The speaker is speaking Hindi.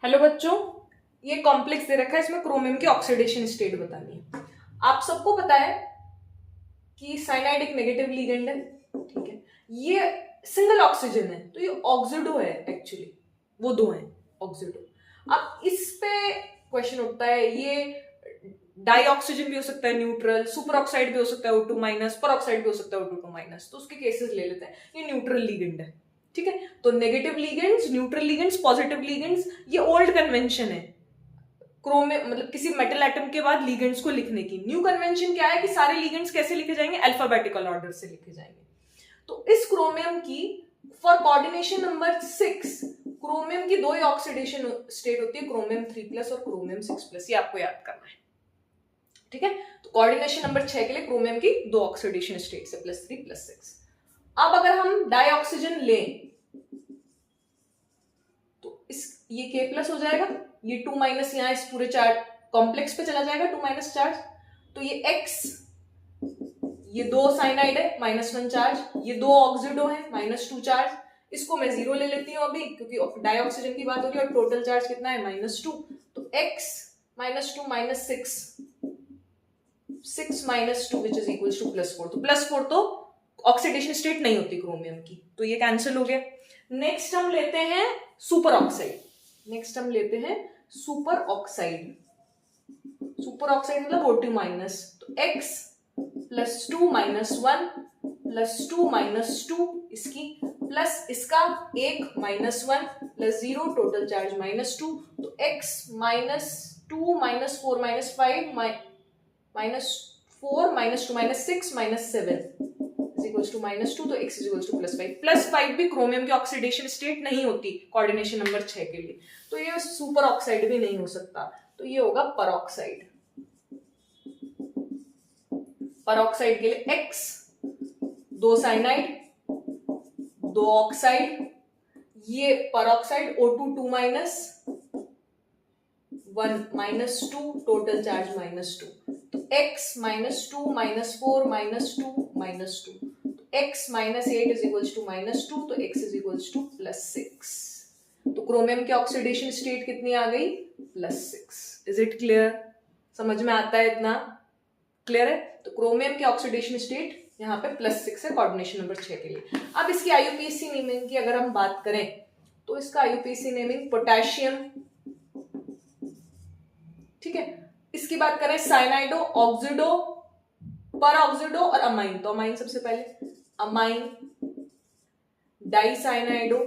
हेलो बच्चों, ये कॉम्प्लेक्स दे रखा है, इसमें क्रोमियम की ऑक्सीडेशन स्टेट बतानी है। आप सबको पता है कि साइनाइड एक नेगेटिव लिगेंड है, ठीक है। ये सिंगल ऑक्सीजन है, तो ये ऑक्सीडो है एक्चुअली, वो दो हैं ऑक्सीडो। अब इस पे क्वेश्चन उठता है, ये डाई ऑक्सीजन भी हो सकता है न्यूट्रल, सुपर ऑक्साइड भी हो सकता है O2 माइनस, पर ऑक्साइड भी हो सकता है O2 माइनस, तो उसके केसेस ले लेते हैं। ये न्यूट्रल लिगेंड है, ठीक है। तो negative ligands, neutral ligands, positive ligands, ये ओल्ड कन्वेंशन है क्रोमियम मतलब किसी मेटल एटम के बाद लिगेंड्स को लिखने की। न्यू कन्वेंशन क्या है कि सारे लिगेंड्स कैसे लिखे जाएंगे, अल्फाबेटिकल ऑर्डर से लिखे जाएंगे। तो इस क्रोमियम की फॉर कोऑर्डिनेशन नंबर 6 क्रोमियम की दो ही ऑक्सीडेशन स्टेट होती है, क्रोमियम 3+ और क्रोमियम 6+, ये आपको याद करना है, ठीक है। तो कोऑर्डिनेशन नंबर 6 के लिए क्रोमियम की दो ऑक्सीडेशन स्टेट्स है, +3+6। अब अगर हम डाई ऑक्सीजन लें तो इस ये K+ हो जाएगा, ये 2- यहां इस पूरे चार्ज कॉम्प्लेक्स पे चला जाएगा, 2- चार्ज। तो ये X, ये दो साइनाइड है -1 चार्ज, ये दो ऑक्सीडो है -2 चार्ज। इसको मैं 0 ले लेती हूँ अभी, क्योंकि डाई ऑक्सीजन की बात हो रही है और टोटल चार्ज कितना है -2। तो X -2 -6, 6 -2 which is equal to +4। तो +4 तो ऑक्सीडेशन स्टेट नहीं होती क्रोमियम की, तो ये कैंसिल हो गया। नेक्स्ट हम लेते हैं सुपर ऑक्साइड। सुपर ऑक्साइड मतलब O2 माइनस। तो X +2 -1 +2 -2 इसकी प्लस इसका 1 -1 +0, टोटल चार्ज -2। तो X -2 -4 -5 -4 -2 -6 -7 इज -2, तो X इज +5। +5 भी क्रोमियम की ऑक्सीडेशन स्टेट नहीं होती कोऑर्डिनेशन नंबर 6 के लिए, तो ये सुपर ऑक्साइड भी नहीं हो सकता, तो ये होगा परऑक्साइड। परऑक्साइड के लिए X, दो साइनाइड, दो ऑक्साइड, ये परऑक्साइड O2 2- 1 -2, टोटल चार्ज -2। तो X -2 -4 -2 -2, X -8 is equals to -2, तो X इज इक्वल्स टू +6। तो क्रोमियम की ऑक्सीडेशन स्टेट कितनी आ गई, +6। Is it clear? समझ में आता है इतना? क्लियर है? तो क्रोमियम की ऑक्सीडेशन स्टेट यहाँ पे +6 है कोऑर्डिनेशन नंबर 6 के लिए। अब इसकी आईयूपीएसी नेमिंग की अगर हम बात करें तो इसका आईयूपीएसी नेमिंग पोटेशियम, ठीक है। इसकी बात करें साइनाइडो, ऑक्सीडो, पर ऑक्सीडो और अमाइन। तो अमाइन सबसे पहले, अमाइन, डाइसाइनाइडो,